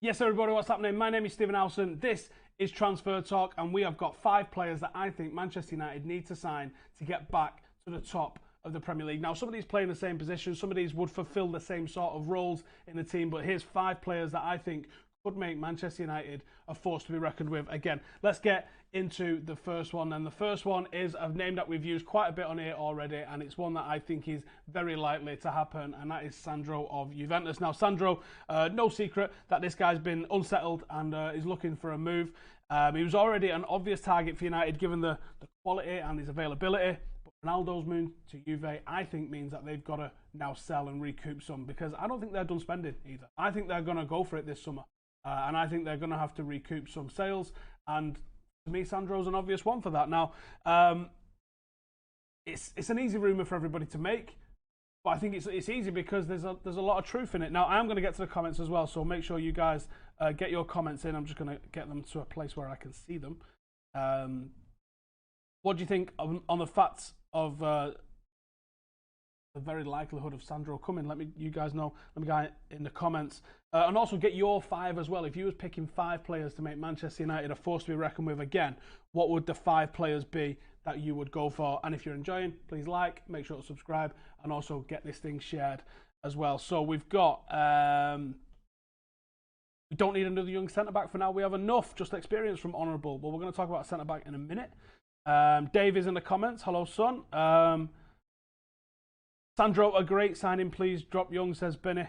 Yes, everybody, what's happening? My name is Stephen Howson. This is Transfer Talk, and we have got 5 players that I think Manchester United need to sign to get back to the top of the Premier League. Now, some of these play in the same position, some of these would fulfil the same sort of roles in the team, but here's 5 players that I think could make Manchester United a force to be reckoned with. Again, let's get into the first one. And the first one is a name that we've used quite a bit on here already, and it's one that I think is very likely to happen, and that is Sandro of Juventus. Now, Sandro, no secret that this guy's been unsettled and is looking for a move. He was already an obvious target for United given the quality and his availability. But Ronaldo's move to Juve, I think, means that they've got to now sell and recoup some, because I don't think they're done spending either. I think they're going to go for it this summer. And I think they're going to have to recoup some sales. And to me, Sandro's an obvious one for that. Now, it's an easy rumour for everybody to make. But I think it's easy because there's a lot of truth in it. Now, I am going to get to the comments as well. So make sure you guys get your comments in. I'm just going to get them to a place where I can see them. What do you think on the facts of the very likelihood of Sandro coming? Let me, you guys know. Let me get in the comments, and also get your 5 as well. If you was picking 5 players to make Manchester United a force to be reckoned with again, what would the 5 players be that you would go for? And if you're enjoying, please like, make sure to subscribe, and also get this thing shared as well. So we've got we don't need another young centre back for now. We have enough, just experience from Honourable. But we're going to talk about centre back in a minute. Dave is in the comments. Hello, son. Sandro, a great signing. Please drop Young, says Benny.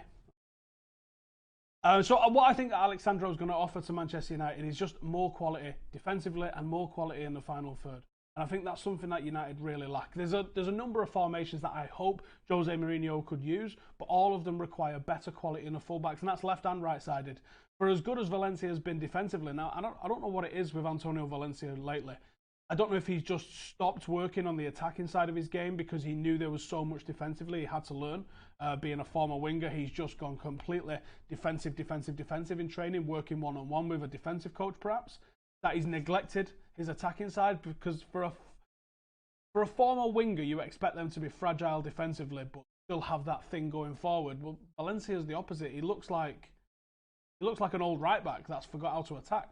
So what I think Alex Sandro is going to offer to Manchester United is just more quality defensively and more quality in the final third. And I think that's something that United really lack. There's a number of formations that I hope Jose Mourinho could use, but all of them require better quality in the fullbacks, and that's left and right-sided. For as good as Valencia has been defensively, now I don't know what it is with Antonio Valencia lately. I don't know if he's just stopped working on the attacking side of his game because he knew there was so much defensively he had to learn. Being a former winger, he's just gone completely defensive in training, working one-on-one with a defensive coach perhaps. That he's neglected his attacking side, because for a former winger, you expect them to be fragile defensively but still have that thing going forward. Well, Valencia's the opposite. He looks like an old right back that's forgot how to attack.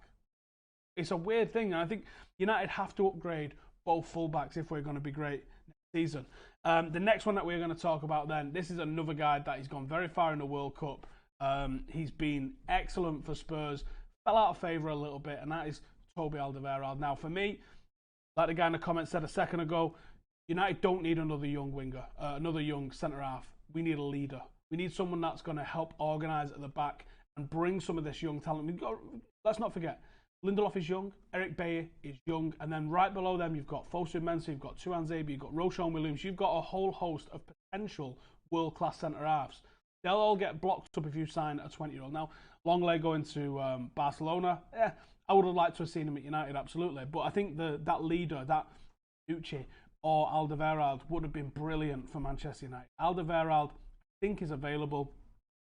It's a weird thing, and I think United have to upgrade both fullbacks if we're going to be great next season. The next one that we're going to talk about then, this is another guy that he's gone very far in the World Cup. He's been excellent for Spurs, fell out of favour a little bit, and that is Toby Alderweireld. Now, for me, like the guy in the comments said a second ago, United don't need another young winger, another young centre-half. We need a leader. We need someone that's going to help organise at the back and bring some of this young talent. Let's not forget, Lindelof is young, Eric Bayer is young, and then right below them you've got Fosu Mensah, you've got Tuan Zabi, you've got Roshan Williams, you've got a whole host of potential world-class centre-halves. They'll all get blocked up if you sign a 20-year-old. Now, Longley going to Barcelona, I would have liked to have seen him at United, absolutely, but I think that leader, that Uche or Alderweireld would have been brilliant for Manchester United. Alderweireld, I think, is available.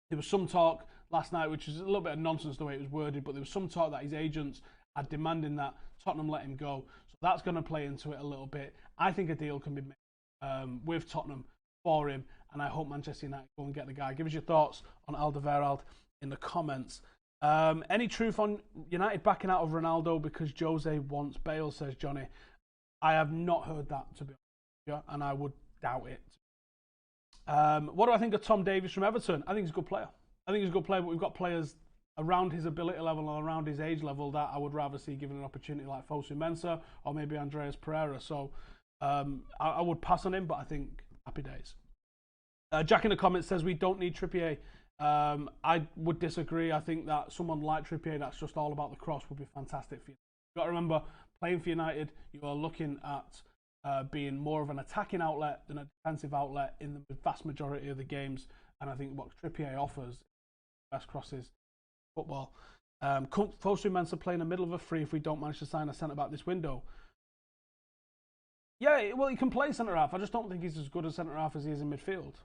There was some talk last night, which is a little bit of nonsense the way it was worded, but there was some talk that his agents are demanding that Tottenham let him go. So that's going to play into it a little bit. I think a deal can be made with Tottenham for him, and I hope Manchester United go and get the guy. Give us your thoughts on Alderweireld in the comments. Any truth on United backing out of Ronaldo because Jose wants Bale, says Johnny. I have not heard that, to be honest, and I would doubt it. What do I think of Tom Davies from Everton? I think he's a good player. But we've got players around his ability level and around his age level that I would rather see given an opportunity, like Fosu Mensah or maybe Andreas Pereira. So I would pass on him, but I think happy days. Jack in the comments says we don't need Trippier. I would disagree. I think that someone like Trippier that's just all about the cross would be fantastic for you. You've got to remember, playing for United, you are looking at being more of an attacking outlet than a defensive outlet in the vast majority of the games. And I think what Trippier offers, best crosses, football. Fosu Mensah play in the middle of a free if we don't manage to sign a centre-back this window. Yeah, well, he can play centre-half. I just don't think he's as good a centre-half as he is in midfield.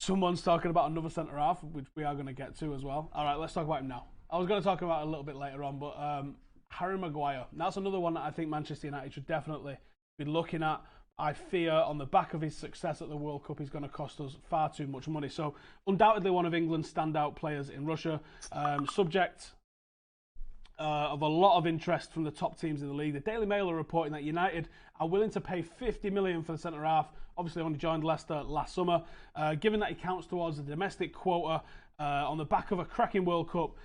Someone's talking about another centre-half, which we are going to get to as well. All right, let's talk about him now. I was going to talk about it a little bit later on, but Harry Maguire. That's another one that I think Manchester United should definitely be looking at. I fear on the back of his success at the World Cup, he's going to cost us far too much money. So undoubtedly one of England's standout players in Russia. Subject of a lot of interest from the top teams in the league. The Daily Mail are reporting that United are willing to pay 50 million for the centre-half. Obviously only joined Leicester last summer. Given that he counts towards the domestic quota on the back of a cracking World Cup,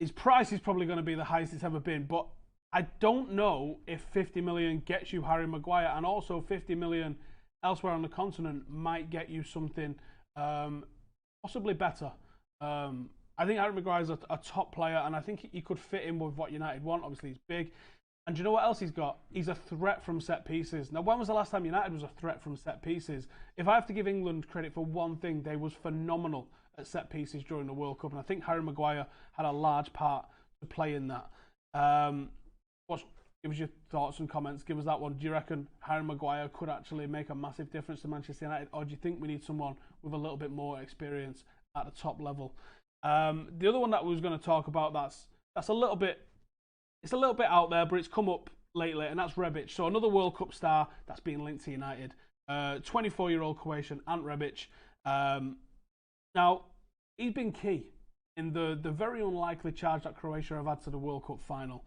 his price is probably going to be the highest it's ever been. But I don't know if 50 million gets you Harry Maguire, and also 50 million elsewhere on the continent might get you something possibly better. I think Harry Maguire is a top player, and I think he could fit in with what United want. Obviously, he's big. And do you know what else he's got? He's a threat from set pieces. Now, when was the last time United was a threat from set pieces? If I have to give England credit for one thing, they was phenomenal at set pieces during the World Cup, and I think Harry Maguire had a large part to play in that. Give us your thoughts and comments. Give us that one. Do you reckon Harry Maguire could actually make a massive difference to Manchester United, or do you think we need someone with a little bit more experience at the top level? The other one that we was going to talk about that's a little bit out there, but it's come up lately, and that's Rebic. So another World Cup star that's being linked to United. 24-year-old Croatian Ant Rebic. Now he's been key in the very unlikely charge that Croatia have had to the World Cup final.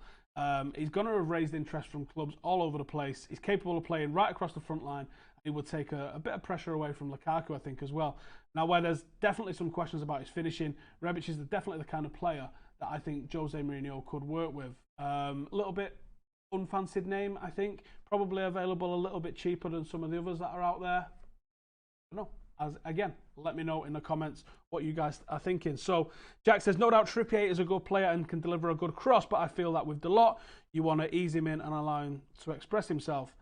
He's going to have raised interest from clubs all over the place. He's capable of playing right across the front line. He would take a bit of pressure away from Lukaku, I think, as well. Now, where there's definitely some questions about his finishing, Rebic is definitely the kind of player that I think Jose Mourinho could work with. A little bit unfancied name, I think. Probably available a little bit cheaper than some of the others that are out there. I don't know. Again, let me know in the comments what you guys are thinking. So, Jack says, no doubt Trippier is a good player and can deliver a good cross, but I feel that with Dalot, you want to ease him in and allow him to express himself.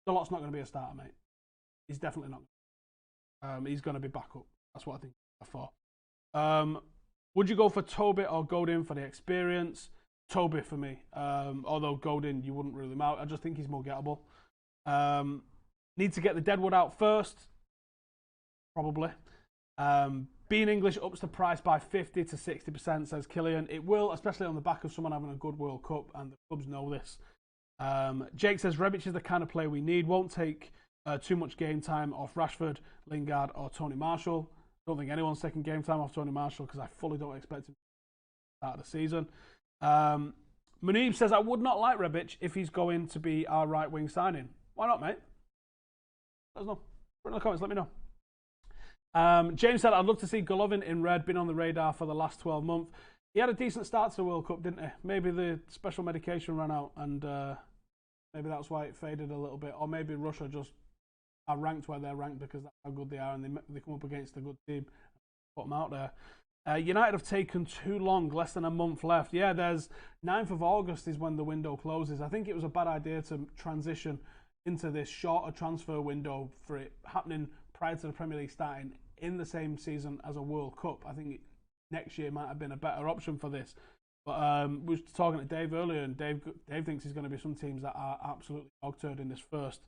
Dalot's not going to be a starter, mate. He's definitely not. He's going to be back up. That's what I think for. Would you go for Toby or Godin for the experience? Toby for me. Although Godin, you wouldn't rule him out. I just think he's more gettable. Need to get the Deadwood out first. Probably. Being English ups the price by 50 to 60%, says Killian. It will, especially on the back of someone having a good World Cup, and the clubs know this. Jake says Rebic is the kind of player we need. Won't take too much game time off Rashford, Lingard or Tony Marshall. Don't think anyone's taking game time off Tony Marshall because I fully don't expect him to start the season. Munib says, I would not like Rebic if he's going to be our right wing signing. Why not, mate? Let us know. Put it in the comments, let me know. James said, I'd love to see Golovin in red, been on the radar for the last 12 months. He had a decent start to the World Cup, didn't he? Maybe the special medication ran out and maybe that's why it faded a little bit. Or maybe Russia just are ranked where they're ranked because that's how good they are, and they come up against a good team and put them out there. United have taken too long, less than a month left. Yeah, there's 9th of August is when the window closes. I think it was a bad idea to transition into this shorter transfer window for it happening prior to the Premier League starting in the same season as a World Cup. I think next year might have been a better option for this. But we were talking to Dave earlier, and Dave thinks there's going to be some teams that are absolutely dog-turd in this first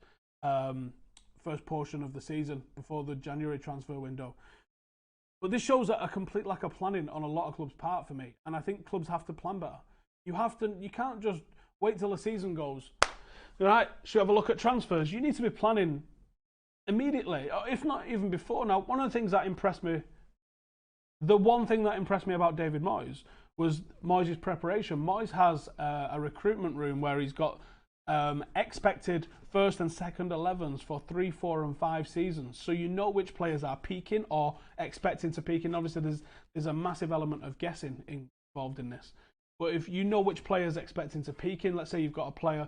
portion of the season before the January transfer window. But this shows a complete lack of planning on a lot of clubs' part for me, and I think clubs have to plan better. You can't just wait till the season goes. Right, should we have a look at transfers? You need to be planning immediately, if not even before. Now, one of the things that impressed me, the one thing that impressed me about David Moyes was Moyes' preparation. Moyes has a recruitment room where he's got expected first and second 11s for 3, 4 and 5 seasons. So you know which players are peaking or expecting to peak. And obviously there's a massive element of guessing involved in this. But if you know which player's expecting to peak in, let's say you've got a player,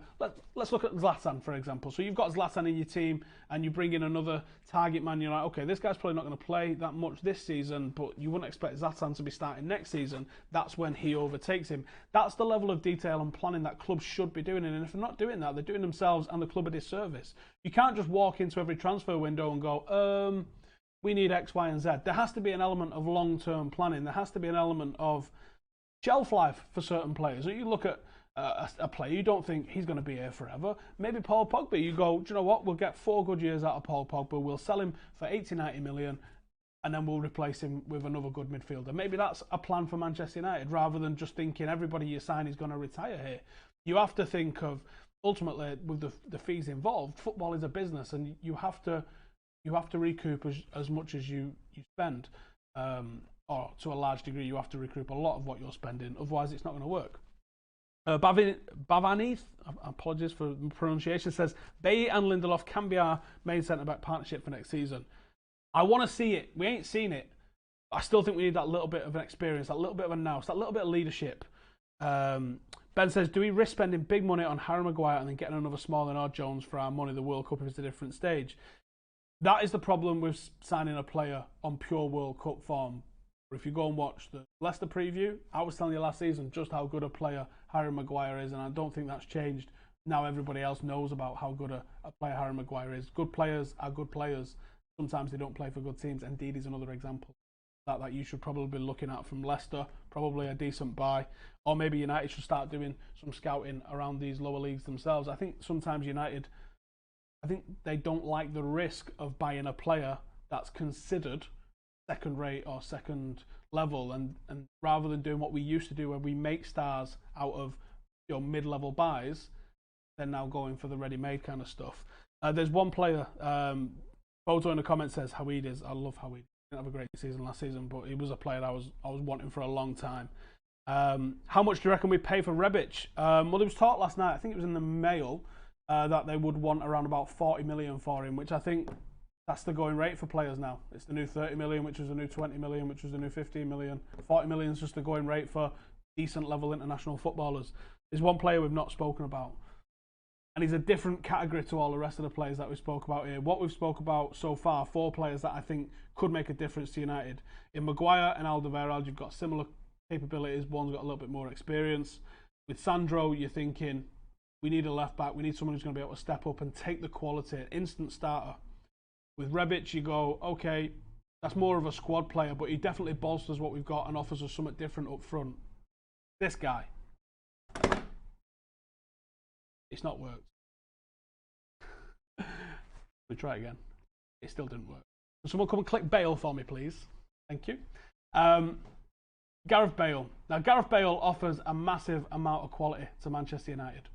let's look at Zlatan, for example. So you've got Zlatan in your team and you bring in another target man. You're like, okay, this guy's probably not going to play that much this season, but you wouldn't expect Zlatan to be starting next season. That's when he overtakes him. That's the level of detail and planning that clubs should be doing. And if they're not doing that, they're doing themselves and the club a disservice. You can't just walk into every transfer window and go, we need X, Y, and Z. There has to be an element of long-term planning. There has to be an element of shelf life for certain players. So you look at a player, you don't think he's going to be here forever. Maybe Paul Pogba, you go, do you know what? We'll get 4 good years out of Paul Pogba. We'll sell him for 80, 90 million, and then we'll replace him with another good midfielder. Maybe that's a plan for Manchester United, rather than just thinking everybody you sign is going to retire here. You have to think of ultimately, with the fees involved, football is a business, and you have to recoup as much as you spend, or to a large degree, you have to recoup a lot of what you're spending. Otherwise, it's not going to work. Bavani, apologies for pronunciation, says Bailly and Lindelof can be our main centre-back partnership for next season. I want to see it. We ain't seen it. I still think we need that little bit of an experience, that little bit of a nous, that little bit of leadership. Ben says, do we risk spending big money on Harry Maguire and then getting another Smalling or Jones for our money? The World Cup is a different stage. That is the problem with signing a player on pure World Cup form. If you go and watch the Leicester preview, I was telling you last season just how good a player Harry Maguire is, and I don't think that's changed. Now everybody else knows about how good a player Harry Maguire is. Good players are good players. Sometimes they don't play for good teams. Indeed, is another example that you should probably be looking at from Leicester. Probably a decent buy. Or maybe United should start doing some scouting around these lower leagues themselves. I think sometimes United, they don't like the risk of buying a player that's considered second rate or second level, and rather than doing what we used to do where we make stars out of mid-level buys, they're now going for the ready-made kind of stuff. There's one player, Boto in the comments says Hawid. I love Hawid. Didn't have a great season last season, but he was a player I was wanting for a long time. How much do you reckon we pay for Rebic? Well, there was talk last night, I think it was in the Mail, that they would want around about 40 million for him, which I think that's the going rate for players now. It's the new 30 million, which was the new 20 million, which was the new 15 million. 40 million is just the going rate for decent level international footballers. There's one player we've not spoken about, and he's a different category to all the rest of the players that we spoke about here. What we've spoke about so far, 4 players that I think could make a difference to United. In Maguire and Alderweireld, you've got similar capabilities. One's got a little bit more experience. With Sandro, you're thinking, we need a left back. We need someone who's going to be able to step up and take the quality, an instant starter. With Rebic, you go, okay, that's more of a squad player, but he definitely bolsters what we've got and offers us something different up front. This guy, it's not worked. We try again. It still didn't work. Can someone come and click Bale for me, please? Thank you. Gareth Bale. Now, Gareth Bale offers a massive amount of quality to Manchester United.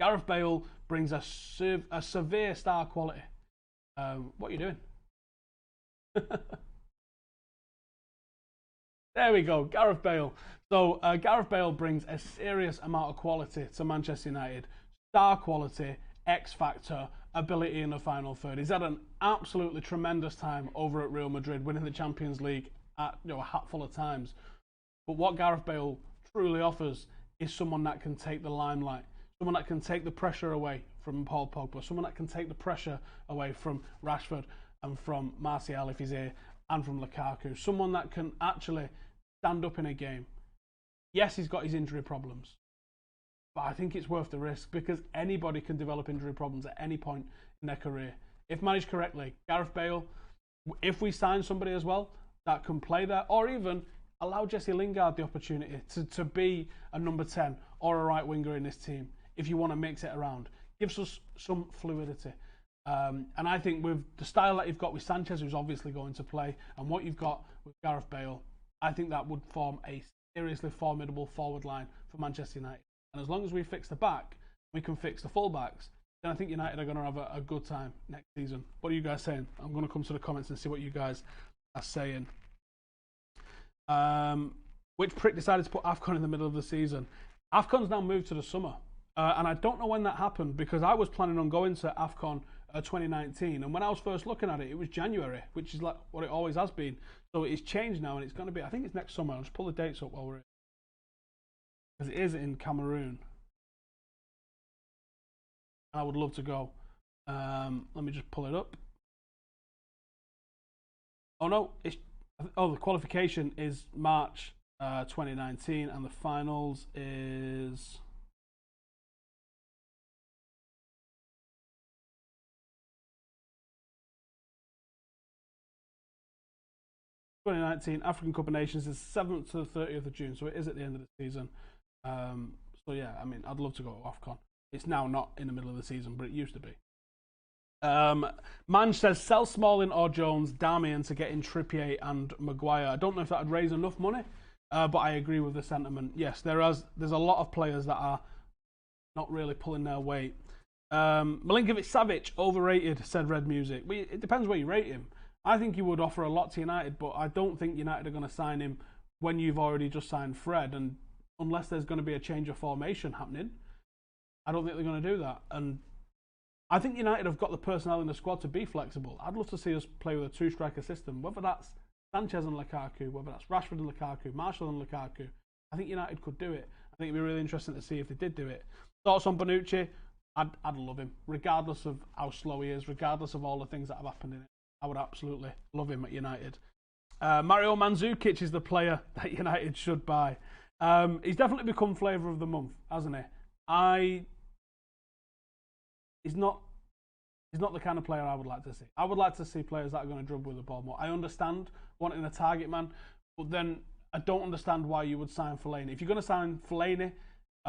Gareth Bale brings a severe star quality. What are you doing? There we go, Gareth Bale. So Gareth Bale brings a serious amount of quality to Manchester United. Star quality, X factor, ability in the final third. He's had an absolutely tremendous time over at Real Madrid, winning the Champions League at a hatful of times. But what Gareth Bale truly offers is someone that can take the limelight, someone that can take the pressure away from Paul Pogba, someone that can take the pressure away from Rashford and from Martial if he's here, and from Lukaku. Someone that can actually stand up in a game. Yes, he's got his injury problems, but I think it's worth the risk because anybody can develop injury problems at any point in their career. If managed correctly, Gareth Bale, if we sign somebody as well that can play there, or even allow Jesse Lingard the opportunity to be a number 10 or a right winger in this team, if you want to mix it around, gives us some fluidity. And I think with the style that you've got with Sanchez, who's obviously going to play, and what you've got with Gareth Bale, I think that would form a seriously formidable forward line for Manchester United. And as long as we fix the back, we can fix the full-backs, then I think United are going to have a good time next season. What are you guys saying? I'm going to come to the comments and see what you guys are saying. Which prick decided to put AFCON in the middle of the season? AFCON's now moved to the summer. And I don't know when that happened because I was planning on going to AFCON 2019, and when I was first looking at it, it was January, which is like what it always has been. So it's changed now, and it's going to be, I think it's next summer. I'll just pull the dates up while we're in, because it is in Cameroon. I would love to go. Let me just pull it up. Oh no, the qualification is March 2019, and the finals is 2019 African Cup of Nations is 7th to the 30th of June, so it is at the end of the season. So yeah, I mean, I'd love to go to AFCON. It's now not in the middle of the season, but it used to be. Man says, sell Smalling or Jones, Darmian to get in Trippier and Maguire. I don't know if that would raise enough money, but I agree with the sentiment. Yes, there's a lot of players that are not really pulling their weight. Milinkovic-Savic, overrated, said Red Music. But it depends where you rate him. I think he would offer a lot to United, but I don't think United are going to sign him when you've already just signed Fred. And unless there's going to be a change of formation happening, I don't think they're going to do that. And I think United have got the personnel in the squad to be flexible. I'd love to see us play with a two-striker system, whether that's Sanchez and Lukaku, whether that's Rashford and Lukaku, Martial and Lukaku. I think United could do it. I think it'd be really interesting to see if they did do it. Thoughts on Bonucci? I'd love him, regardless of how slow he is, regardless of all the things that have happened in it. I would absolutely love him at United. Mario Mandzukic is the player that United should buy. He's definitely become flavour of the month, hasn't he? He's not the kind of player I would like to see. I would like to see players that are going to dribble with the ball more. I understand wanting a target man, but then I don't understand why you would sign Fellaini. If you're going to sign Fellaini,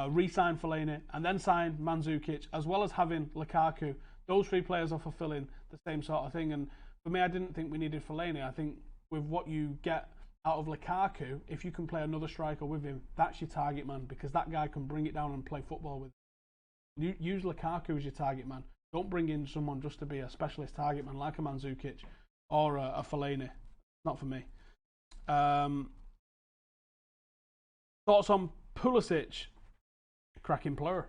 re-sign Fellaini, and then sign Mandzukic, as well as having Lukaku, those three players are fulfilling the same sort of thing. And for me, I didn't think we needed Fellaini. I think with what you get out of Lukaku, if you can play another striker with him, that's your target man, because that guy can bring it down and play football with him. Use Lukaku as your target man. Don't bring in someone just to be a specialist target man like a Mandzukic or a Fellaini. Not for me. Thoughts on Pulisic? Cracking player.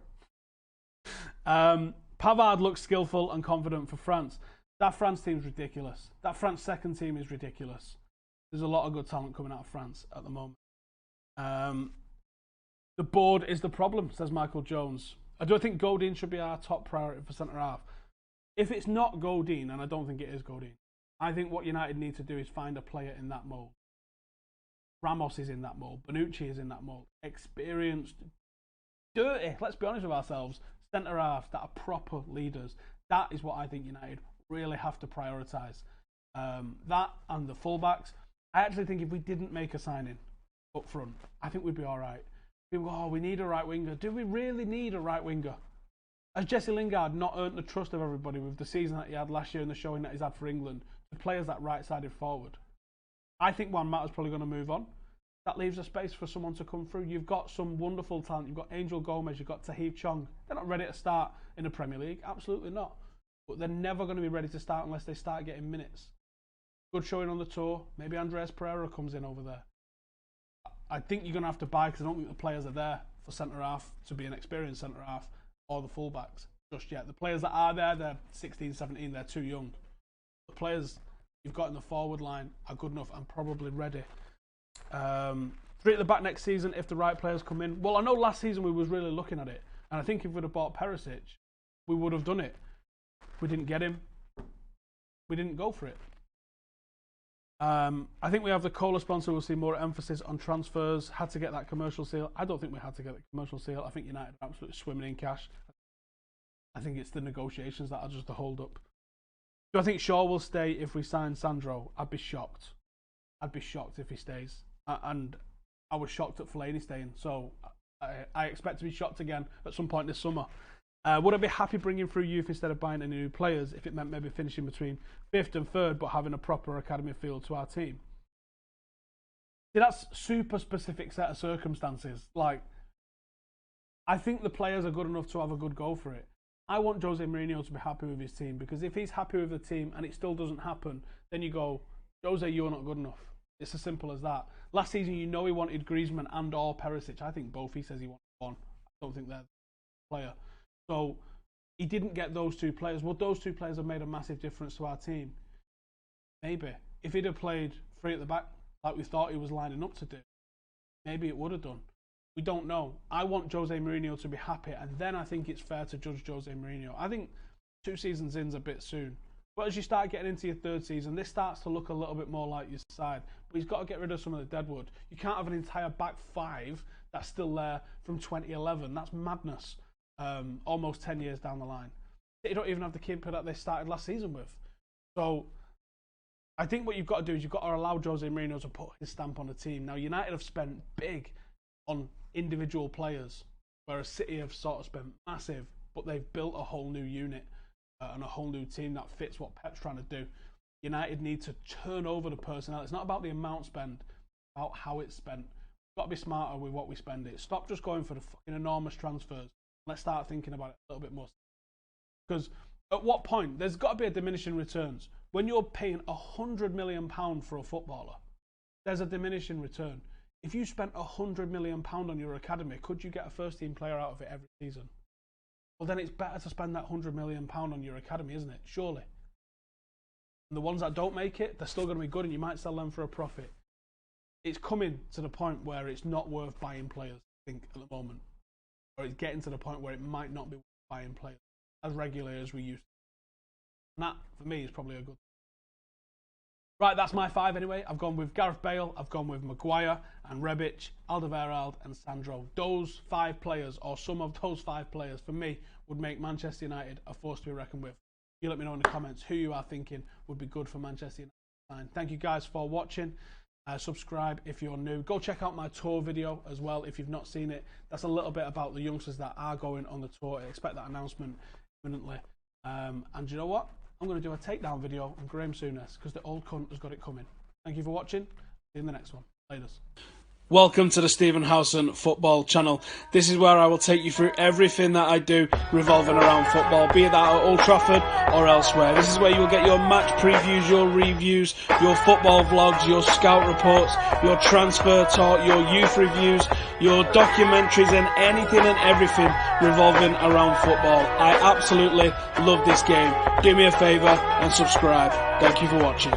Pavard looks skillful and confident for France. That France team's ridiculous. That France second team is ridiculous. There's a lot of good talent coming out of France at the moment. The board is the problem, says Michael Jones. I do think Godin should be our top priority for centre-half. If it's not Godin, and I don't think it is Godin, I think what United need to do is find a player in that mould. Ramos is in that mould. Bonucci is in that mould. Experienced, dirty, let's be honest with ourselves, centre-halves that are proper leaders. That is what I think United really have to prioritise. That and the fullbacks. I actually think if we didn't make a signing up front, I think we'd be all right. People go, oh, we need a right winger. Do we really need a right winger? Has Jesse Lingard not earned the trust of everybody with the season that he had last year and the showing that he's had for England to play as that right-sided forward? I think Juan Mata's probably going to move on. That leaves a space for someone to come through. You've got some wonderful talent. You've got Angel Gomez. You've got Tahith Chong. They're not ready to start in the Premier League. Absolutely not. But they're never going to be ready to start unless they start getting minutes. Good showing on the tour. Maybe Andreas Pereira comes in over there. I think you're going to have to buy, because I don't think the players are there for centre-half to be an experienced centre-half or the full-backs just yet. The players that are there, they're 16, 17, they're too young. The players you've got in the forward line are good enough and probably ready. Three at the back next season if the right players come in. Well, I know last season we was really looking at it, and I think if we'd have bought Perisic, we would have done it. We didn't get him. We didn't go for it. I think we have the cola sponsor. We'll see more emphasis on transfers. Had to get that commercial seal. I don't think we had to get the commercial seal. I think United are absolutely swimming in cash. I think it's the negotiations that are just a hold up. Do I think Shaw will stay if we sign Sandro? I'd be shocked. I'd be shocked if he stays. And I was shocked at Fellaini staying. So I expect to be shocked again at some point this summer. Would I be happy bringing through youth instead of buying any new players if it meant maybe finishing between 5th and 3rd but having a proper academy feel to our team? See, that's super specific set of circumstances. Like, I think the players are good enough to have a good go for it. I want Jose Mourinho to be happy with his team, because if he's happy with the team and it still doesn't happen, then you go, Jose, you're not good enough. It's as simple as that. Last season, you know he wanted Griezmann and or Perisic. I think both. He says he wanted one. I don't think they're the player. So he didn't get those two players. Would those two players have made a massive difference to our team? Maybe. If he'd have played 3 at the back like we thought he was lining up to do, maybe it would have done. We don't know. I want Jose Mourinho to be happy, and then I think it's fair to judge Jose Mourinho. I think 2 seasons in's a bit soon. But as you start getting into your 3rd season, this starts to look a little bit more like your side. But he's got to get rid of some of the deadwood. You can't have an entire back 5 that's still there from 2011. That's madness. Almost 10 years down the line. They don't even have the keeper that they started last season with. So I think what you've got to do is you've got to allow Jose Mourinho to put his stamp on the team. Now, United have spent big on individual players, whereas City have sort of spent massive, but they've built a whole new unit and a whole new team that fits what Pep's trying to do. United need to turn over the personnel. It's not about the amount spent, it's about how it's spent. We've got to be smarter with what we spend it. Stop just going for the fucking enormous transfers. Let's start thinking about it a little bit more. Because at what point, there's got to be a diminishing returns. When you're paying £100 million for a footballer, there's a diminishing return. If you spent £100 million on your academy, could you get a first-team player out of it every season? Well, then it's better to spend that £100 million on your academy, isn't it? Surely. And the ones that don't make it, they're still going to be good, and you might sell them for a profit. It's coming to the point where it's not worth buying players, I think, at the moment. Or it's getting to the point where it might not be worth buying players as regularly as we used to. And that, for me, is probably a good thing. Right, that's my 5 anyway. I've gone with Gareth Bale, I've gone with Maguire and Rebic, Alderweireld and Sandro. Those 5 players, or some of those 5 players, for me, would make Manchester United a force to be reckoned with. You let me know in the comments who you are thinking would be good for Manchester United. Thank you guys for watching. Subscribe if you're new. Go check out my tour video as well if you've not seen it. That's a little bit about the youngsters that are going on the tour. I expect that announcement imminently. And you know what? I'm going to do a takedown video on Graham Souness because the old cunt has got it coming. Thank you for watching. See you in the next one. Laters. Welcome to the Stephen Howson Football Channel. This is where I will take you through everything that I do revolving around football, be it that at Old Trafford or elsewhere. This is where you'll get your match previews, your reviews, your football vlogs, your scout reports, your transfer talk, your youth reviews, your documentaries and anything and everything revolving around football. I absolutely love this game. Do me a favour and subscribe. Thank you for watching.